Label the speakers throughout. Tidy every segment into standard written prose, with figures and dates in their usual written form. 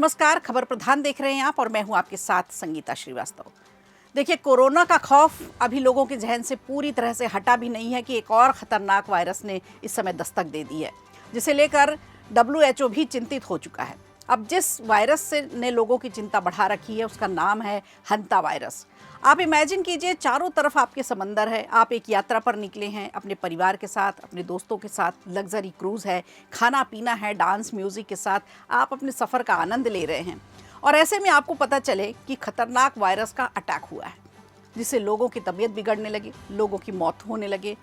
Speaker 1: नमस्कार, खबर प्रधान देख रहे हैं आप और मैं हूं आपके साथ संगीता श्रीवास्तव। देखिए, कोरोना का खौफ अभी लोगों के जहन से पूरी तरह से हटा भी नहीं है कि एक और खतरनाक वायरस ने इस समय दस्तक दे दी है, जिसे लेकर WHO भी चिंतित हो चुका है। अब जिस वायरस से ने लोगों की चिंता बढ़ा रखी है उसका नाम है हंता वायरस। आप इमेजिन कीजिए, चारों तरफ आपके समंदर है, आप एक यात्रा पर निकले हैं अपने परिवार के साथ, अपने दोस्तों के साथ, लग्जरी क्रूज़ है, खाना पीना है, डांस म्यूज़िक के साथ आप अपने सफ़र का आनंद ले रहे हैं और ऐसे में आपको पता चले कि खतरनाक वायरस का अटैक हुआ है, जिससे लोगों की तबीयत बिगड़ने लगी, लोगों की मौत होने लगे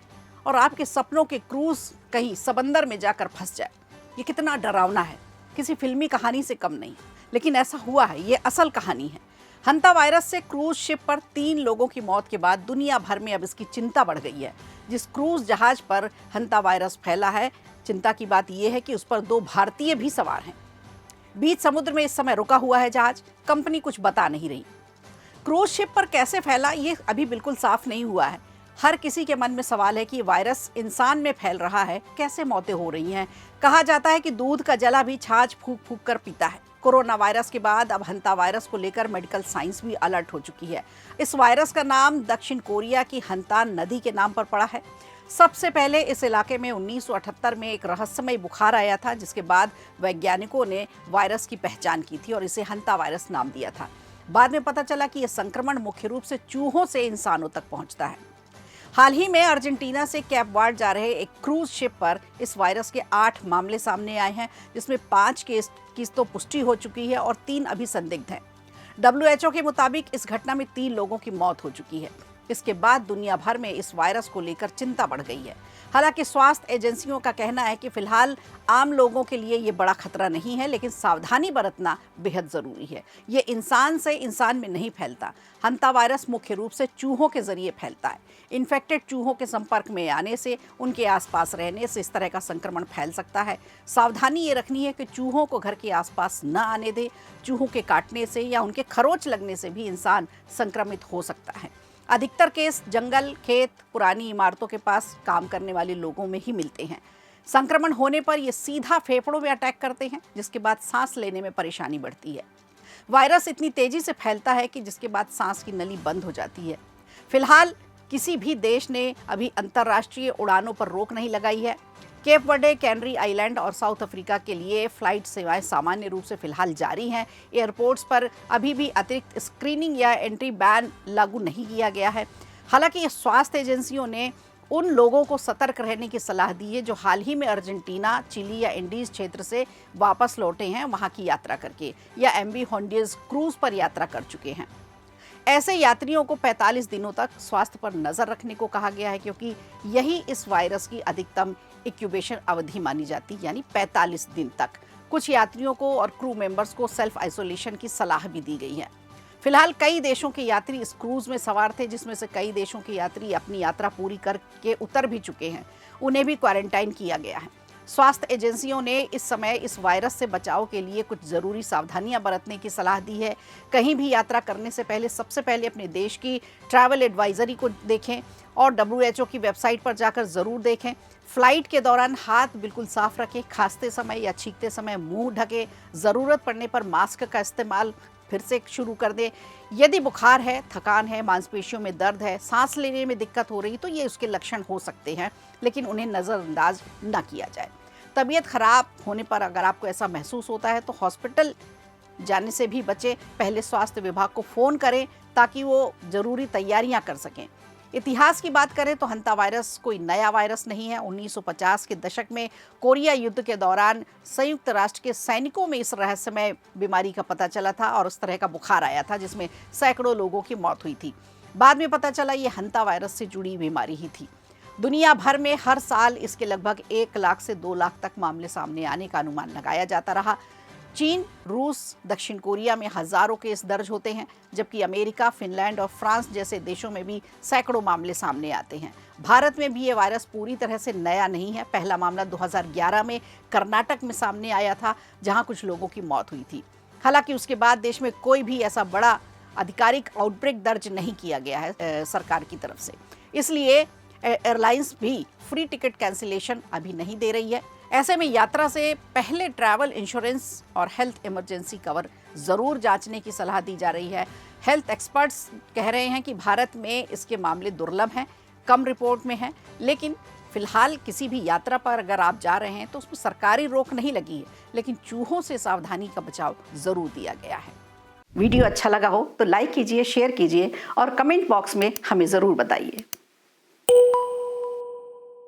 Speaker 1: और आपके सपनों के क्रूज़ कहीं समंदर में जाकर फंस जाए। ये कितना डरावना है, किसी फिल्मी कहानी से कम नहीं, लेकिन ऐसा हुआ है, ये असल कहानी है। हंता वायरस से क्रूज शिप पर 3 लोगों की मौत के बाद दुनिया भर में अब इसकी चिंता बढ़ गई है। जिस क्रूज जहाज पर हंता वायरस फैला है, चिंता की बात यह है कि उस पर 2 भारतीय भी सवार हैं। बीच समुद्र में इस समय रुका हुआ है जहाज, कंपनी कुछ बता नहीं रही। क्रूज शिप पर कैसे फैला ये अभी बिल्कुल साफ नहीं हुआ है। हर किसी के मन में सवाल है कि वायरस इंसान में फैल रहा है, कैसे मौतें हो रही हैं। कहा जाता है कि दूध का जला भी छाछ फूंक फूंक कर पीता है। कोरोना वायरस के बाद अब हंता वायरस को लेकर मेडिकल साइंस भी अलर्ट हो चुकी है। इस वायरस का नाम दक्षिण कोरिया की हंता नदी के नाम पर पड़ा है। सबसे पहले इस इलाके में 1978 में एक रहस्यमय बुखार आया था, जिसके बाद वैज्ञानिकों ने वायरस की पहचान की थी और इसे हंता वायरस नाम दिया था। बाद में पता चला कि यह संक्रमण मुख्य रूप से चूहों से इंसानों तक पहुंचता है। हाल ही में अर्जेंटीना से कैप वर्ड जा रहे एक क्रूज शिप पर इस वायरस के 8 मामले सामने आए हैं, जिसमें 5 केस की तो पुष्टि हो चुकी है और 3 अभी संदिग्ध हैं। WHO के मुताबिक इस घटना में 3 लोगों की मौत हो चुकी है। इसके बाद दुनिया भर में इस वायरस को लेकर चिंता बढ़ गई है। हालांकि स्वास्थ्य एजेंसियों का कहना है कि फिलहाल आम लोगों के लिए ये बड़ा खतरा नहीं है, लेकिन सावधानी बरतना बेहद ज़रूरी है। ये इंसान से इंसान में नहीं फैलता। हंता वायरस मुख्य रूप से चूहों के जरिए फैलता है। इन्फेक्टेड चूहों के संपर्क में आने से, उनके आसपास रहने से इस तरह का संक्रमण फैल सकता है। सावधानी ये रखनी है कि चूहों को घर के आसपास न आने दे। चूहों के काटने से या उनके खरोंच लगने से भी इंसान संक्रमित हो सकता है। अधिकतर केस जंगल, खेत, पुरानी इमारतों के पास काम करने वाले लोगों में ही मिलते हैं। संक्रमण होने पर ये सीधा फेफड़ों में अटैक करते हैं, जिसके बाद सांस लेने में परेशानी बढ़ती है। वायरस इतनी तेजी से फैलता है कि जिसके बाद सांस की नली बंद हो जाती है। फिलहाल किसी भी देश ने अभी अंतर्राष्ट्रीय उड़ानों पर रोक नहीं लगाई है। केप वर्डे, कैनरी आइलैंड और साउथ अफ्रीका के लिए फ्लाइट सेवाएं सामान्य रूप से फिलहाल जारी हैं। एयरपोर्ट्स पर अभी भी अतिरिक्त स्क्रीनिंग या एंट्री बैन लागू नहीं किया गया है। हालांकि स्वास्थ्य एजेंसियों ने उन लोगों को सतर्क रहने की सलाह दी है जो हाल ही में अर्जेंटीना, चिली या इंडीज क्षेत्र से वापस लौटे हैं, वहां की यात्रा करके, या MV हॉन्डियस क्रूज पर यात्रा कर चुके हैं। ऐसे यात्रियों को 45 दिनों तक स्वास्थ्य पर नजर रखने को कहा गया है, क्योंकि यही इस वायरस की अधिकतम इंक्यूबेशन अवधि मानी जाती है, यानी 45 दिन तक। कुछ यात्रियों को और क्रू मेंबर्स को सेल्फ आइसोलेशन की सलाह भी दी गई है। फिलहाल कई देशों के यात्री इस क्रूज में सवार थे, जिसमें से कई देशों के यात्री अपनी यात्रा पूरी करके उतर भी चुके हैं। उन्हें भी क्वारंटाइन किया गया है। स्वास्थ्य एजेंसियों ने इस समय इस वायरस से बचाव के लिए कुछ ज़रूरी सावधानियां बरतने की सलाह दी है। कहीं भी यात्रा करने से पहले सबसे पहले अपने देश की ट्रैवल एडवाइजरी को देखें और WHO की वेबसाइट पर जाकर ज़रूर देखें। फ्लाइट के दौरान हाथ बिल्कुल साफ रखें, खांसते समय या छींकते समय मुंह ढकें। ज़रूरत पड़ने पर मास्क का इस्तेमाल फिर से शुरू कर दें। यदि बुखार है, थकान है, मांसपेशियों में दर्द है, सांस लेने में दिक्कत हो रही, तो ये उसके लक्षण हो सकते हैं, लेकिन उन्हें नज़रअंदाज न किया जाए। तबीयत खराब होने पर अगर आपको ऐसा महसूस होता है तो हॉस्पिटल जाने से भी बचें। पहले स्वास्थ्य विभाग को फ़ोन करें ताकि वो ज़रूरी तैयारियां कर सकें। इतिहास की बात करें तो हंता वायरस कोई नया वायरस नहीं है। 1950 के दशक में कोरिया युद्ध के दौरान संयुक्त राष्ट्र के सैनिकों में इस रहस्यमय बीमारी का पता चला था और उस तरह का बुखार आया था, जिसमें सैकड़ों लोगों की मौत हुई थी। बाद में पता चला ये हंता वायरस से जुड़ी बीमारी ही थी। दुनिया भर में हर साल इसके लगभग 1 लाख से 2 लाख तक मामले सामने आने का अनुमान लगाया जाता रहा। चीन, रूस, दक्षिण कोरिया में हजारों केस दर्ज होते हैं, जबकि अमेरिका, फिनलैंड और फ्रांस जैसे देशों में भी सैकड़ों मामले सामने आते हैं। भारत में भी ये वायरस पूरी तरह से नया नहीं है। पहला मामला 2011 में कर्नाटक में सामने आया था, जहां कुछ लोगों की मौत हुई थी। हालांकि उसके बाद देश में कोई भी ऐसा बड़ा आधिकारिक आउटब्रेक दर्ज नहीं किया गया है सरकार की तरफ से। इसलिए एयरलाइंस भी फ्री टिकट कैंसिलेशन अभी नहीं दे रही है। ऐसे में यात्रा से पहले ट्रैवल इंश्योरेंस और हेल्थ इमरजेंसी कवर ज़रूर जांचने की सलाह दी जा रही है। हेल्थ एक्सपर्ट्स कह रहे हैं कि भारत में इसके मामले दुर्लभ हैं, कम रिपोर्ट में हैं, लेकिन फिलहाल किसी भी यात्रा पर अगर आप जा रहे हैं तो उसमें सरकारी रोक नहीं लगी है, लेकिन चूहों से सावधानी का बचाव ज़रूर दिया गया है। वीडियो अच्छा लगा हो तो लाइक कीजिए, शेयर कीजिए और कमेंट बॉक्स में हमें ज़रूर बताइए।